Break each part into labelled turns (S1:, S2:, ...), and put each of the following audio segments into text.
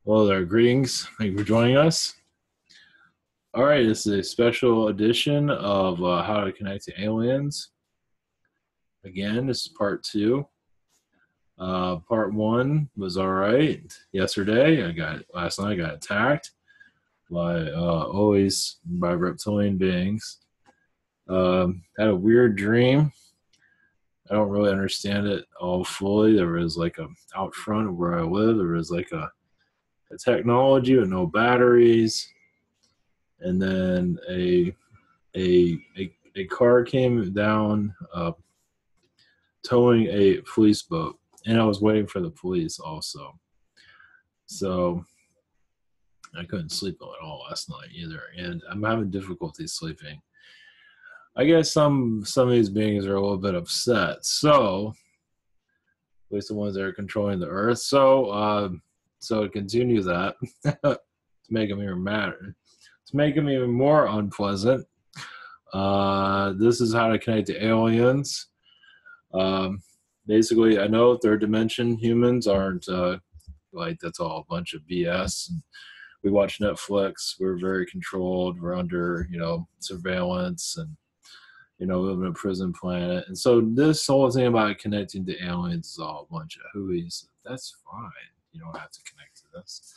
S1: Hello there, greetings. Thank you for joining us. All right, this is a special edition of How to Connect to Aliens. Again, this is part two. Part one was all right. Yesterday, last night I got attacked by always by reptilian beings. Had a weird dream. I don't really understand it all fully. There was like out front where I live, there was like a technology with no batteries, and then a car came down towing a police boat, and I was waiting for the police also. So I couldn't sleep at all last night either, and I'm having difficulty sleeping. I guess some of these beings are a little bit upset. So at least the ones that are controlling the earth. So to continue that, to make them even madder, to make them even more unpleasant. This is how to connect to aliens. Um, Basically, I know third dimension humans aren't like that's all a bunch of BS. We watch Netflix. We're very controlled. We're under surveillance, and we live in a prison planet. And so this whole thing about connecting to aliens is all a bunch of hooeys. That's fine. You don't have to connect to this.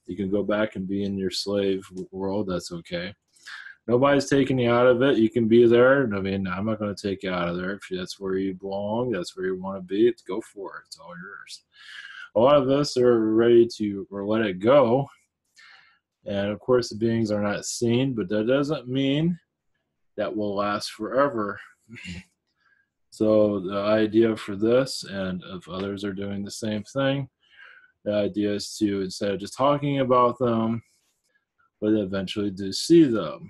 S1: You can go back and be in your slave world. That's okay. Nobody's taking you out of it. You can be there. I mean, I'm not going to take you out of there. If that's where you belong, that's where you want to be, go for it. It's all yours. A lot of us are ready to or let it go. And of course, the beings are not seen, but that doesn't mean that will last forever. So the idea for this, and if others are doing the same thing, the idea is to, instead of just talking about them, but eventually do see them.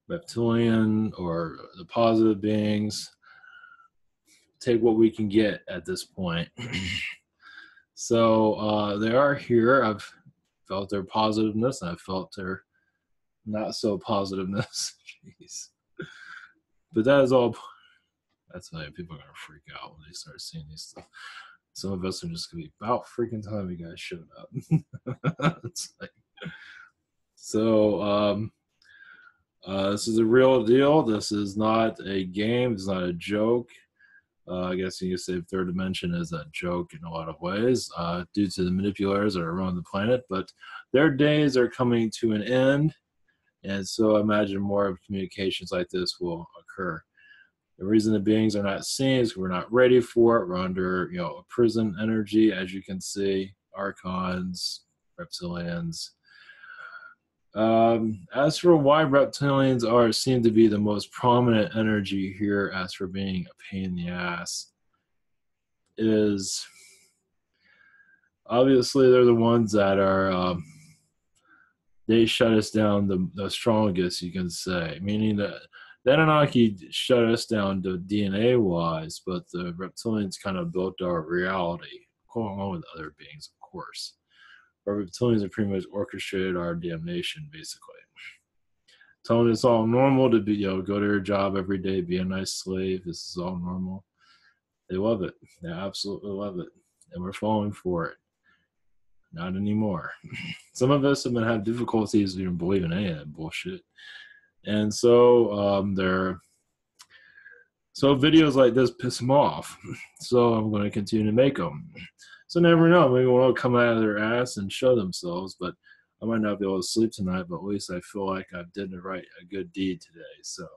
S1: Reptilian or the positive beings, take what we can get at this point. So they are here. I've felt their positiveness, and I've felt their not so positiveness. Jeez. But that is all. That's why people are gonna freak out when they start seeing these stuff. Some of us are just gonna be about freaking time you guys showed up. It's like, so this is a real deal. This is not a game. It's not a joke. I guess you could say third dimension is a joke in a lot of ways due to the manipulators that are around the planet. But their days are coming to an end. And so I imagine more of communications like this will occur. The reason the beings are not seen is we're not ready for it. We're under, a prison energy, as you can see, archons, reptilians. As for why reptilians seem to be the most prominent energy here, as for being a pain in the ass, is obviously they're the ones that are they shut us down the strongest, you can say, meaning that the Anunnaki shut us down to DNA wise, but the reptilians kind of built our reality, along with other beings, of course. Our reptilians have pretty much orchestrated our damnation, basically. Telling it's all normal to be, go to your job every day, be a nice slave. This is all normal. They love it. They absolutely love it. And we're falling for it. Not anymore. Some of us have been having difficulties even believing any of that bullshit. And so so videos like this piss them off. So I'm going to continue to make them. So never know. Maybe one will come out of their ass and show themselves, but I might not be able to sleep tonight, but at least I feel like I did a good deed today. So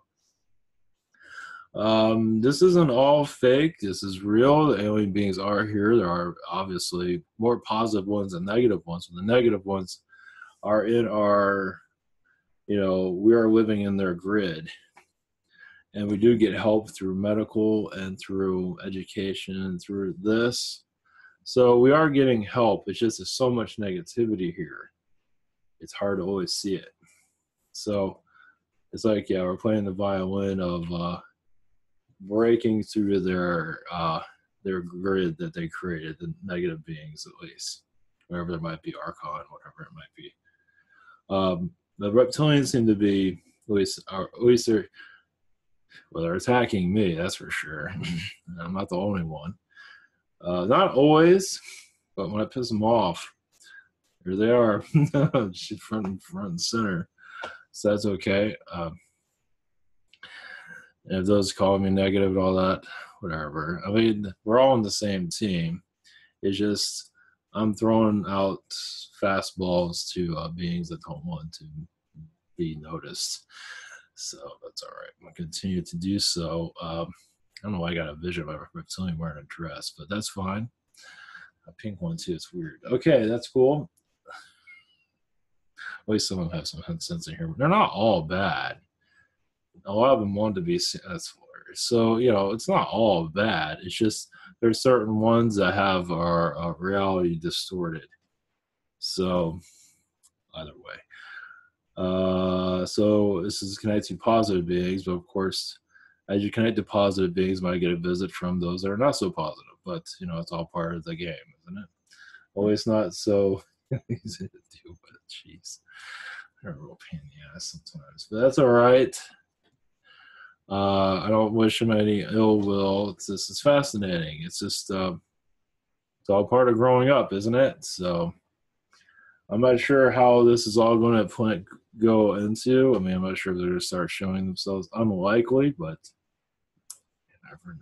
S1: this isn't all fake. This is real. The alien beings are here. There are obviously more positive ones than negative ones. And the negative ones are in our, we are living in their grid. And we do get help through medical and through education and through this. So we are getting help. It's just there's so much negativity here. It's hard to always see it. So it's like, we're playing the violin of breaking through their grid that they created, the negative beings at least, wherever there might be Archon, whatever it might be. The reptilians seem to be, at least they're attacking me, that's for sure. I'm not the only one. Not always. But when I piss them off, here they are, front and center. So that's okay. And if those call me negative and all that, whatever. I mean, we're all on the same team. It's just I'm throwing out fastballs to beings that don't want to be noticed. So that's all right. I'm going to continue to do so. I don't know why I got a vision of a reptilian wearing a dress, but that's fine. A pink one too. It's weird. Okay, that's cool. At least some of them have some sense of humor. They're not all bad. A lot of them want to be. That's hilarious. So it's not all bad. It's just there's certain ones that have our reality distorted. So either way. So this is connected to positive beings, but of course, as you connect to positive beings, you might get a visit from those that are not so positive. But it's all part of the game, isn't it? Always not so easy to do, but jeez, they're a real pain in the ass sometimes. But that's all right. I don't wish him any ill will. This is fascinating. It's just it's all part of growing up, isn't it? So I'm not sure how this is all going to go into. I mean, I'm not sure if they're going to start showing themselves. Unlikely, but you never know.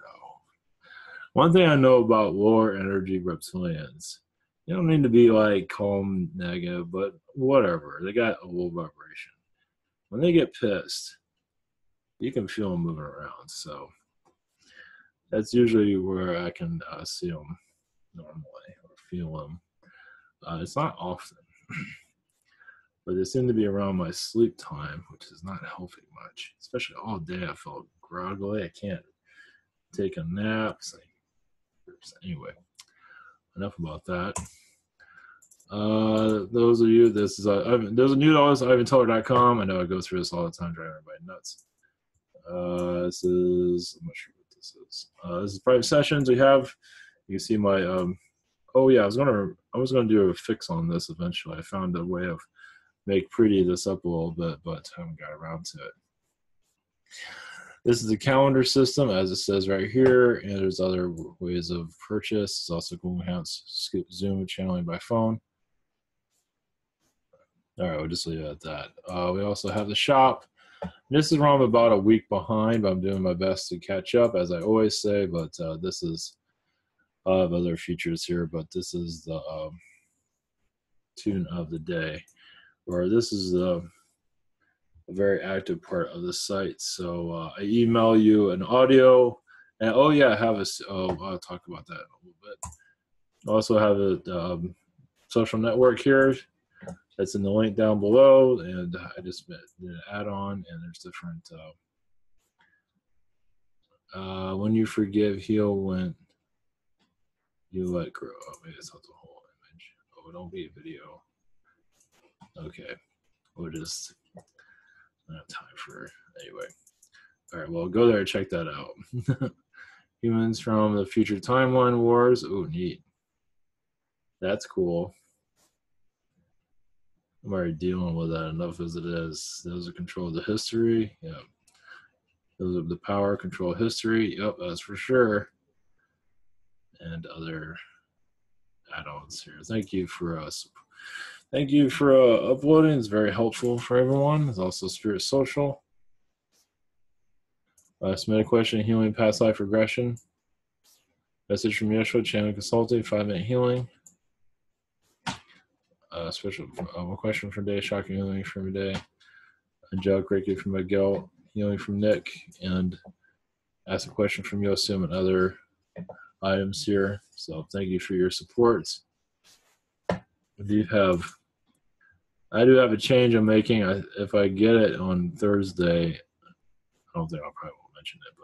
S1: One thing I know about lower energy reptilians, you don't need to be like calm, negative, but whatever. They got a low vibration. When they get pissed, you can feel them moving around. So that's usually where I can see them normally or feel them. It's not often. But they seem to be around my sleep time, which is not helping much. Especially all day, I felt groggily. I can't take a nap. Anyway, enough about that. Those of you, this is those are new to us, ivanteller.com. I know I go through this all the time, driving everybody nuts. This is, I'm not sure what this is. This is private sessions we have. You can see my oh yeah, I was gonna do a fix on this eventually. I found a way of make pretty this up a little bit, but haven't got around to it. This is a calendar system, as it says right here, and there's other ways of purchase. It's also Google Hangouts, Zoom, channeling by phone. All right, we'll just leave it at that. We also have the shop. This is where I'm about a week behind, but I'm doing my best to catch up, as I always say, but this is other features here, but this is the tune of the day, or this is a very active part of the site. So I email you an audio, and oh yeah, I have I'll talk about that in a little bit. I also have a social network here. That's in the link down below, and I just did an add-on, and there's different when you forgive, heal, when you let go. Oh, maybe it's not the whole image. Oh, don't be a video. Okay, we'll just I don't have time for it. Anyway. All right, well, go there and check that out. Humans from the Future Timeline Wars. Oh, neat. That's cool. I'm already dealing with that enough as it is. Those are control of the history. Yeah. Those are the power, control history. Yep, that's for sure. And other add-ons here. Thank you for uploading. It's very helpful for everyone. It's also Spirit Social. Submit a question, healing past life regression. Message from Yeshua, channel consulting, 5-minute healing. Special a question from day, shocking healing from a day. Angelic Reiki from Miguel, healing from Nick, and ask a question from Yosem and other items here. So thank you for your support. I do have a change I'm making. If I get it on Thursday, I don't think I'll probably won't mention it,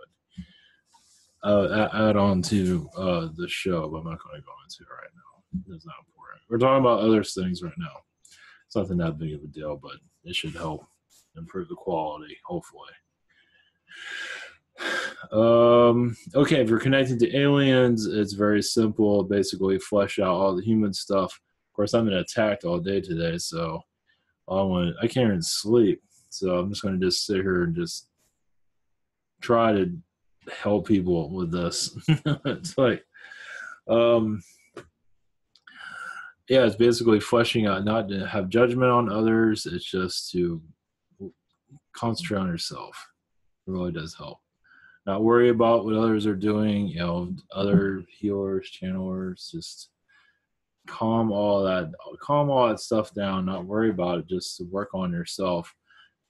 S1: but add on to the show, but I'm not going to go into it right now. It's not important. We're talking about other things right now. It's nothing that big of a deal, but it should help improve the quality, hopefully. Okay, if you're connected to aliens, it's very simple. Basically, flesh out all the human stuff. Of course, I've been attacked all day today, so I can't even sleep. So I'm just going to just sit here and just try to help people with this. It's like, Yeah, it's basically fleshing out, not to have judgment on others. It's just to concentrate on yourself. It really does help. Not worry about what others are doing, other healers, channelers, just calm all that stuff down, not worry about it, just to work on yourself.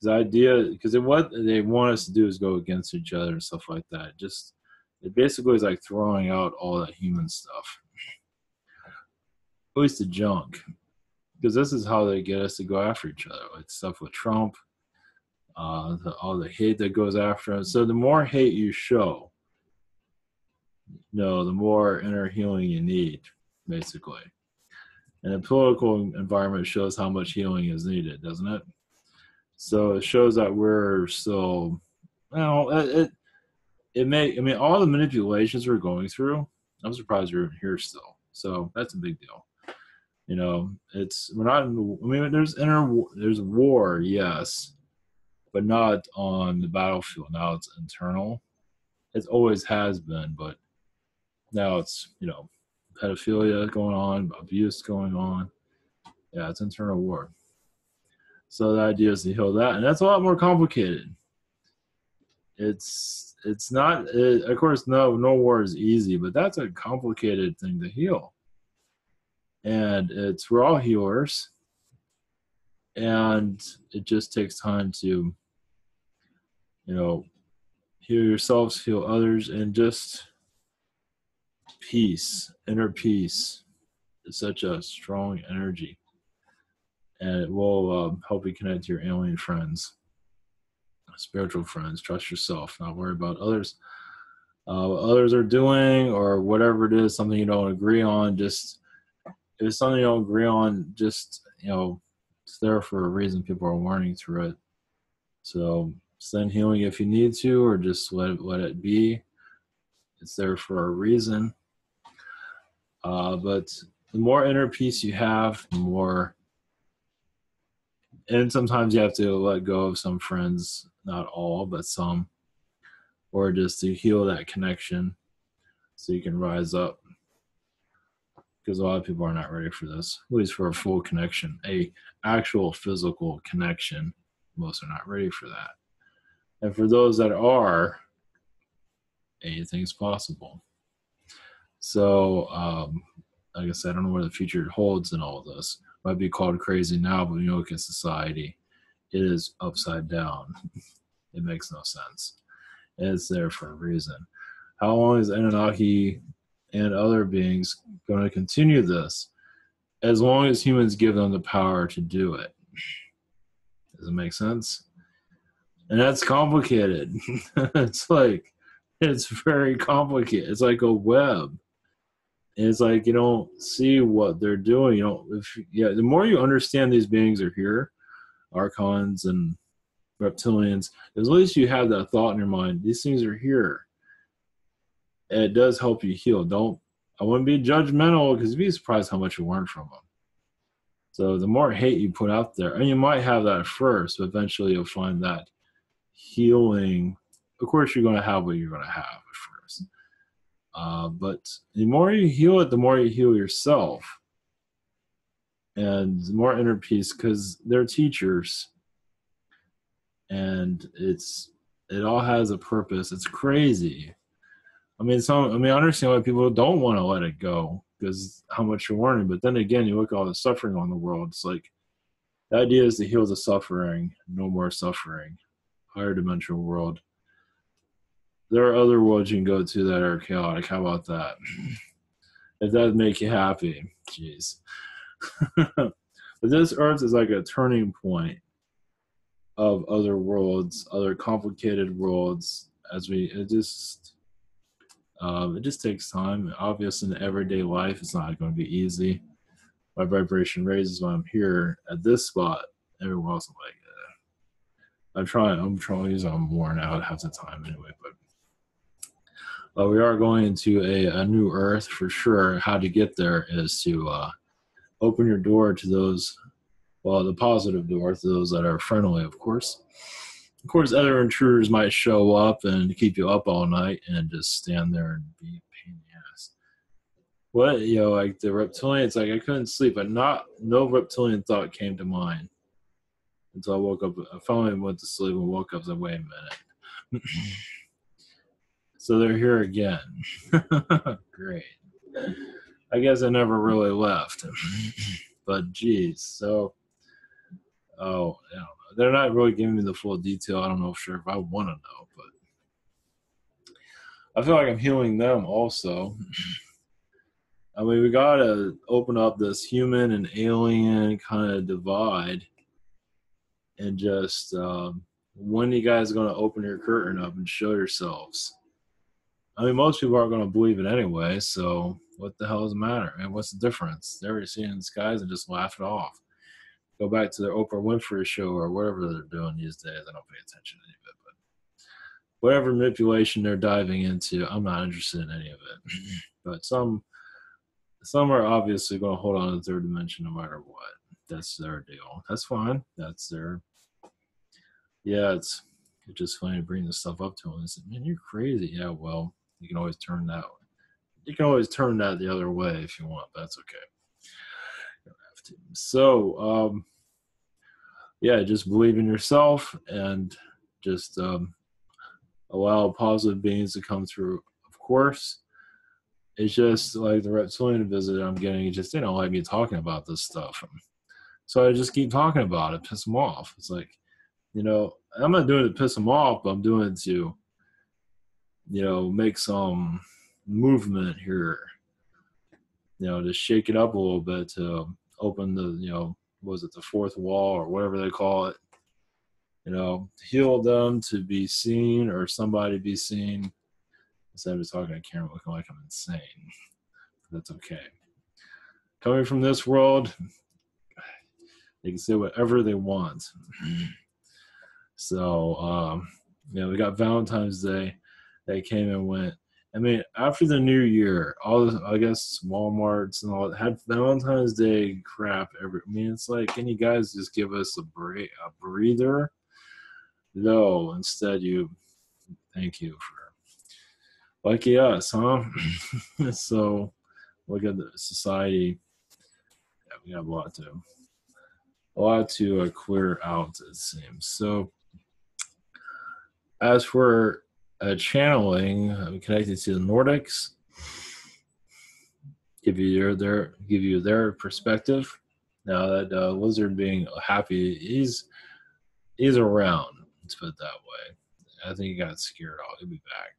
S1: The idea, because what they want us to do is go against each other and stuff like that. Just, it basically is like throwing out all that human stuff, at least the junk, because this is how they get us to go after each other, like stuff with Trump, all the hate that goes after us. So the more hate you show, the more inner healing you need, basically. And the political environment shows how much healing is needed, doesn't it? So it shows that we're still, all the manipulations we're going through, I'm surprised we're here still. So that's a big deal. We're not, there's war, yes, but not on the battlefield. Now it's internal. It always has been, but now it's, pedophilia going on, abuse going on. Yeah, it's internal war. So the idea is to heal that, and that's a lot more complicated. It's not, of course, no war is easy, but that's a complicated thing to heal. And we're all healers, and it just takes time to, heal yourselves, heal others, and just peace, inner peace is such a strong energy, and it will help you connect to your alien friends, spiritual friends. Trust yourself, not worry about others, what others are doing, or whatever it is, something you don't agree on. Just, if it's something you don't agree on, just, it's there for a reason. People are learning through it. So send healing if you need to, or just let it be. It's there for a reason. But the more inner peace you have, the more, and sometimes you have to let go of some friends, not all, but some, or just to heal that connection so you can rise up. Because a lot of people are not ready for this, at least for a full connection, a actual physical connection. Most are not ready for that. And for those that are, anything's possible. So, like I said, I don't know where the future holds in all of this. It might be called crazy now, but when you look at society, it is upside down. It makes no sense. It's there for a reason. How long is Anunnaki and other beings going to continue this? As long as humans give them the power to do it. Does it make sense? And that's complicated. It's very complicated. It's like a web. And it's like you don't see what they're doing. The more you understand these beings are here, archons and reptilians, at least you have that thought in your mind. These things are here. And it does help you heal. I wouldn't be judgmental, because you'd be surprised how much you learn from them. So the more hate you put out there, and you might have that at first, but eventually you'll find that healing. Of course, you're going to have what you're going to have at first. But the more you heal it, the more you heal yourself. And the more inner peace, because they're teachers. And it all has a purpose. It's crazy. I understand why people don't want to let it go, because how much you're learning. But then again, you look at all the suffering on the world. It's like, the idea is to heal the suffering, no more suffering. Higher dimensional world. There are other worlds you can go to that are chaotic. How about that? If that make you happy, jeez. But this Earth is like a turning point of other worlds, other complicated worlds. It just takes time. Obviously, in everyday life, it's not going to be easy. My vibration raises when I'm here at this spot. Everyone else is like, I'm trying. I'm worn out half the time anyway. But we are going into a new Earth for sure. How to get there is to open your door to those, the positive door to those that are friendly, of course. Of course, other intruders might show up and keep you up all night and just stand there and be a pain in the ass. What, like the reptilians, like I couldn't sleep, but no reptilian thought came to mind until I woke up. I finally went to sleep and woke up and said, wait a minute. So they're here again. Great. I guess I never really left. But geez, so I don't know. They're not really giving me the full detail. I don't know if I want to know, but I feel like I'm healing them also. I mean, we gotta open up this human and alien kind of divide, and just when you guys are gonna open your curtain up and show yourselves? I mean, most people aren't gonna believe it anyway, so what the hell does it matter? And what's the difference? They're already seeing the skies and just laugh it off. Go back to their Oprah Winfrey show or whatever they're doing these days. I don't pay attention to any of it, but whatever manipulation they're diving into, I'm not interested in any of it. But some are obviously going to hold on to the third dimension no matter what. That's their deal. That's fine. That's their. Yeah, it's just funny to bring this stuff up to them and say, "Man, you're crazy." Yeah, well, you can always turn that. You can always turn that the other way if you want. But that's okay. You don't have to. So, yeah, just believe in yourself and just allow positive beings to come through. Of course, it's just like the reptilian visit I'm getting. It just they don't like me talking about this stuff, so I just keep talking about it, piss them off. It's like, I'm not doing it to piss them off, but I'm doing it to, make some movement here. To shake it up a little bit, to open the, was it the fourth wall or whatever they call it? Heal them to be seen or somebody be seen. Instead of talking to camera looking like I'm insane. That's okay. Coming from this world, they can say whatever they want. So, we got Valentine's Day. They came and went. I mean, after the new year, I guess Walmarts and all that had Valentine's Day crap. I mean, it's like, can you guys just give us a breather? No, instead thank you for lucky us, huh? So look at the society. Yeah, we have a lot to clear out, it seems. So as for channeling, I'm connected to the Nordics. Give you their perspective. Now that lizard being happy, he's around. Let's put it that way. I think he got scared off. He'll be back.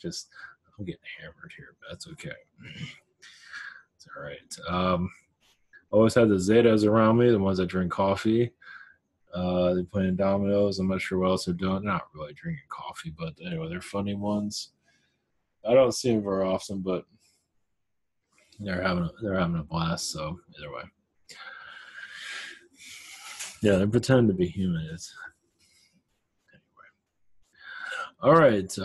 S1: Just I'm getting hammered here, but that's okay. It's all right. Always had the Zetas around me, the ones that drink coffee. They're playing dominoes. I'm not sure what else they're doing. They're not really drinking coffee, but anyway, they're funny ones. I don't see them very often, but they're having a blast. So either way, yeah, they're pretending to be human. Anyway, all right.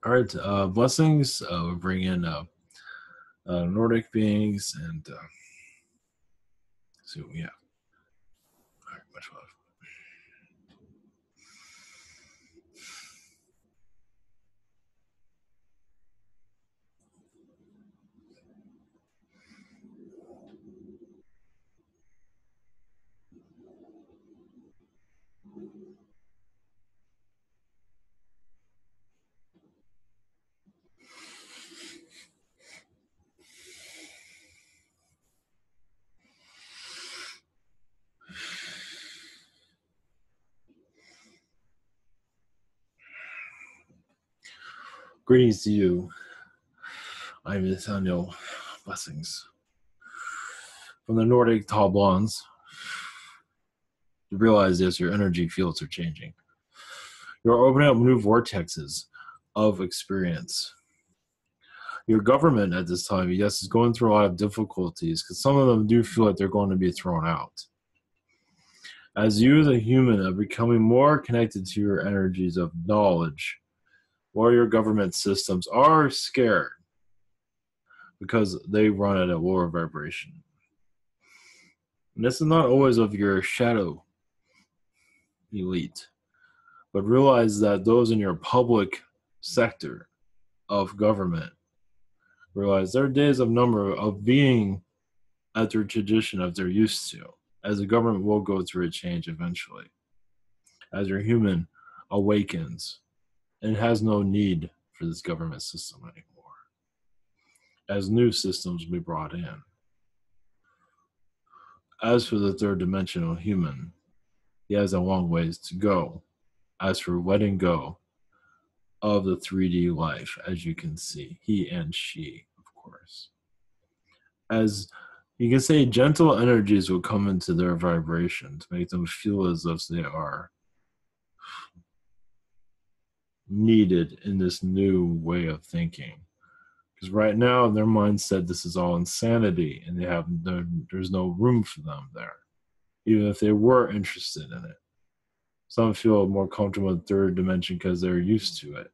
S1: All right. Blessings. We bring in Nordic beings and see what we have. All right, much love. Greetings to you. I'm Nathaniel. Blessings. From the Nordic tall blondes, you realize this, your energy fields are changing. You're opening up new vortexes of experience. Your government at this time, yes, is going through a lot of difficulties because some of them do feel like they're going to be thrown out. As you, the human, are becoming more connected to your energies of knowledge, or your government systems are scared because they run at a lower vibration. And this is not always of your shadow elite, But realize that those in your public sector of government, realize their days of number of being at their tradition as they're used to, as the government will go through a change eventually, as your human awakens and has no need for this government system anymore, as new systems be brought in. As for the third dimensional human, he has a long ways to go. As for letting go of the 3D life, as you can see, he and she, of course. As you can say, gentle energies will come into their vibration to make them feel as if they are needed in this new way of thinking. Because right now, in their mindset, this is all insanity, and there's no room for them there, even if they were interested in it. Some feel more comfortable in the third dimension because they're used to it.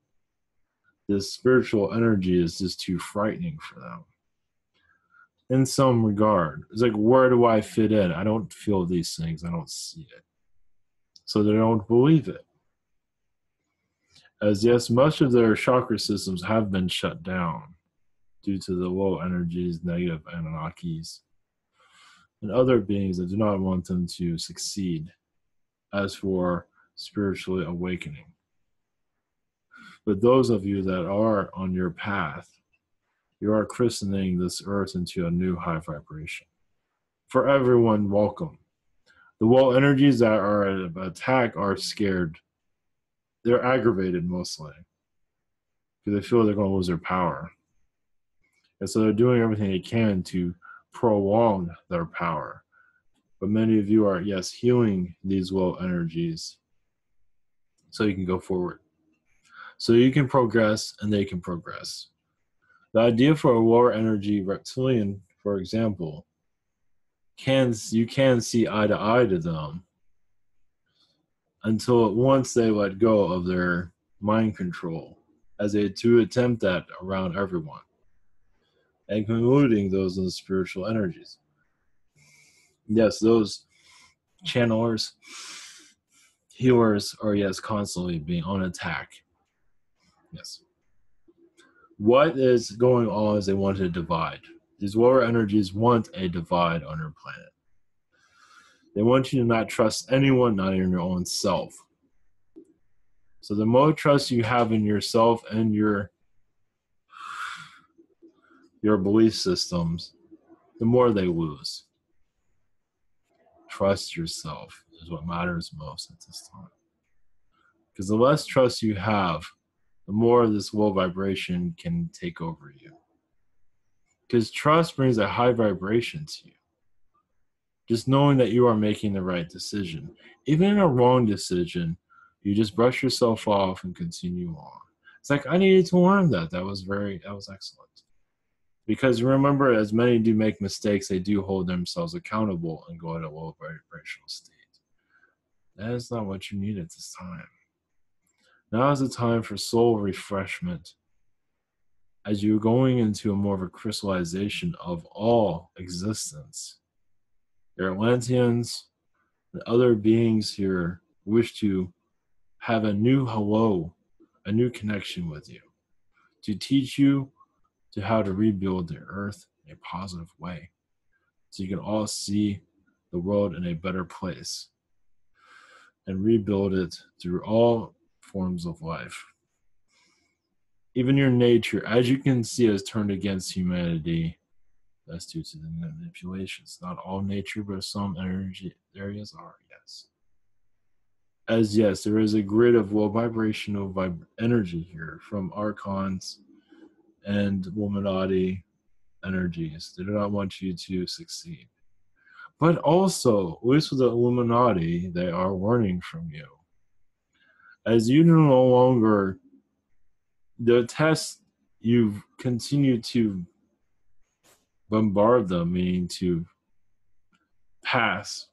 S1: This spiritual energy is just too frightening for them. In some regard, it's like, where do I fit in? I don't feel these things. I don't see it. So they don't believe it. As yes, much of their chakra systems have been shut down due to the low energies, negative Anunnakis, and other beings that do not want them to succeed as for spiritually awakening. But those of you that are on your path, you are christening this earth into a new high vibration. For everyone, welcome. The low energies that are at attack are scared. They're aggravated mostly because they feel they're going to lose their power. And so they're doing everything they can to prolong their power. But many of you are, yes, healing these low energies so you can go forward. So you can progress and they can progress. The idea for a lower energy reptilian, for example, you can see eye to them until once they let go of their mind control, as they do attempt that around everyone, and including those in the spiritual energies. Yes, those channelers, healers are, yes, constantly being on attack. Yes. What is going on is they want to divide. These lower energies want a divide on your planet. They want you to not trust anyone, not even your own self. So the more trust you have in yourself and your belief systems, the more they lose. Trust yourself is what matters most at this time. Because the less trust you have, the more this low vibration can take over you. Because trust brings a high vibration to you. Just knowing that you are making the right decision. Even in a wrong decision, you just brush yourself off and continue on. It's like, I needed to learn that. That was excellent. Because remember, as many do make mistakes, they do hold themselves accountable and go at a low vibrational state. That is not what you need at this time. Now is the time for soul refreshment. As you're going into a more of a crystallization of all existence. The Atlanteans and other beings here wish to have a new hello, a new connection with you, to teach you to how to rebuild the earth in a positive way, so you can all see the world in a better place and rebuild it through all forms of life. Even your nature, as you can see, has turned against humanity. That's due to the manipulations. Not all nature, but some energy areas are, yes. As yes, there is a grid of low vibrational energy here from archons and Illuminati energies. They do not want you to succeed. But also, at least with the Illuminati, they are learning from you. As you no longer, the tests, you've continued to bombard them, meaning to pass,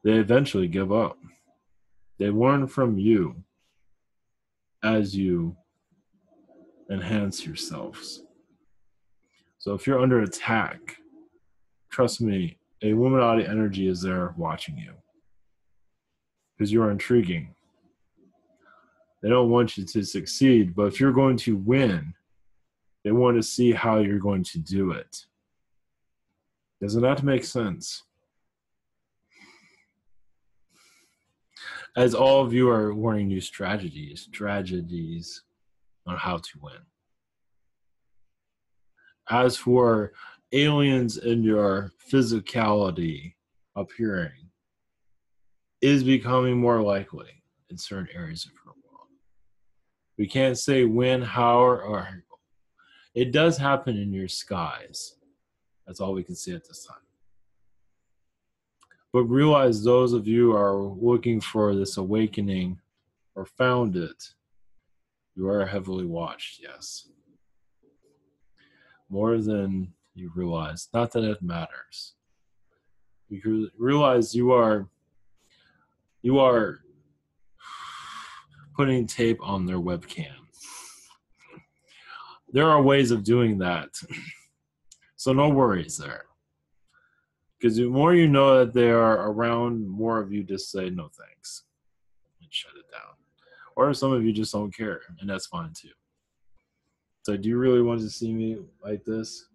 S1: they eventually give up. They learn from you as you enhance yourselves. So if you're under attack, trust me, a Illuminati energy is there watching you. because you're intriguing. They don't want you to succeed, but if you're going to win, they want to see how you're going to do it. Doesn't that make sense? As all of you are learning new strategies on how to win. As for aliens in your physicality appearing, is becoming more likely in certain areas of your world. We can't say when, how, or it does happen in your skies. That's all we can say at this time. But realize those of you are looking for this awakening or found it, you are heavily watched, yes. More than you realize. Not that it matters. You realize you are putting tape on their webcam. There are ways of doing that. So no worries there. Because the more you know that they are around, more of you just say no thanks and shut it down. Or some of you just don't care, and that's fine too. So do you really want to see me like this?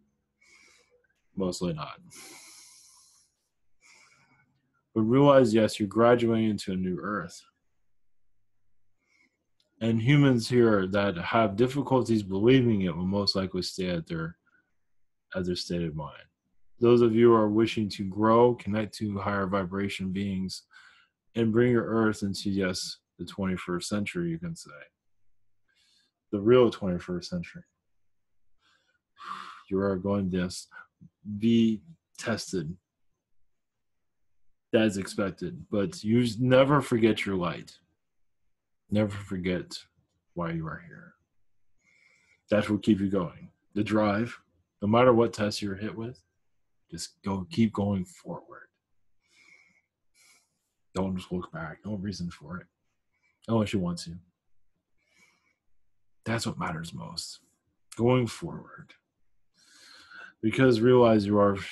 S1: Mostly not. But realize, yes, you're graduating into a new earth. And humans here that have difficulties believing it will most likely stay at their state of mind. Those of you who are wishing to grow, connect to higher vibration beings, and bring your earth into, yes, the 21st century, you can say. The real 21st century. You are going to be tested. That is expected. But you never forget your light. Never forget why you are here. That will keep you going. The drive, no matter what test you're hit with, just keep going forward. Don't just look back. No reason for it. Unless you want to. That's what matters most. Going forward. Because realize the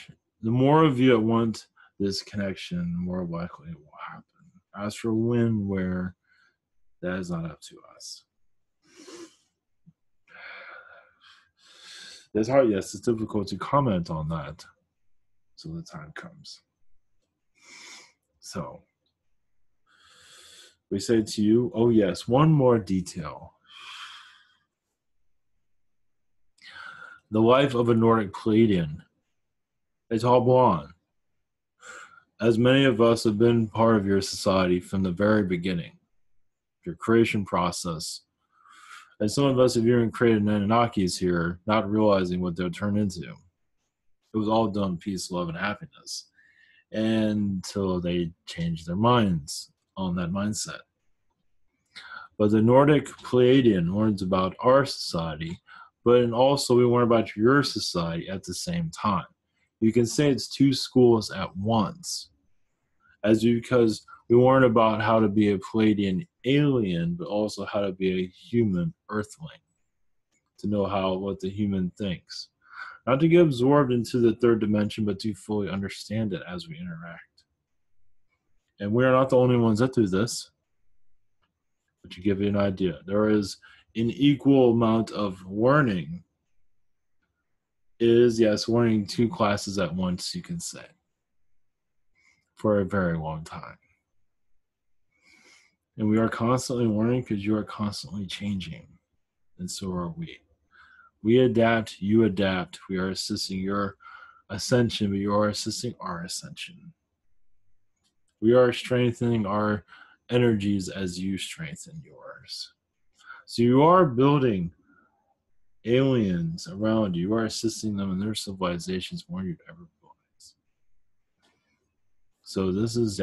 S1: more of you that want this connection, the more likely it will happen. As for when, where, that is not up to us. It's hard, yes, it's difficult to comment on that. So the time comes. So we say to you, oh yes, one more detail. The life of a Nordic Pleiadian, a tall blonde, as many of us have been part of your society from the very beginning, your creation process. And some of us have even created Anunnakis here, not realizing what they'll turn into. It was all done peace, love, and happiness until they changed their minds on that mindset. But the Nordic Pleiadian learns about our society, but also we learn about your society at the same time. You can say it's two schools at once, because we learn about how to be a Pleiadian alien, but also how to be a human earthling, to know what the human thinks. Not to get absorbed into the third dimension, but to fully understand it as we interact. And we are not the only ones that do this. But to give you an idea, there is an equal amount of learning. Learning two classes at once, you can say, for a very long time. And we are constantly learning because you are constantly changing. And so are we. We adapt, you adapt. We are assisting your ascension, but you are assisting our ascension. We are strengthening our energies as you strengthen yours. So you are building aliens around you. You are assisting them in their civilizations more than you'd ever realize. So this is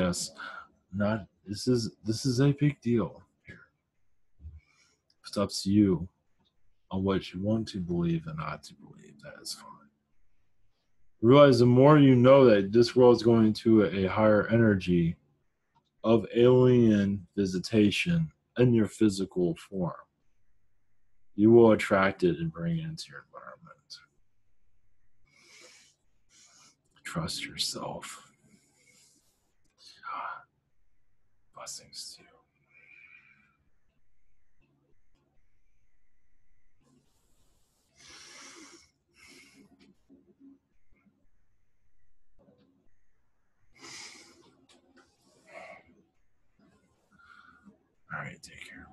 S1: this is a big deal here. It's up to you on what you want to believe and not to believe. That is fine. Realize the more you know that this world is going to a higher energy of alien visitation in your physical form, you will attract it and bring it into your environment. Trust yourself. Blessings to you. All right, take care.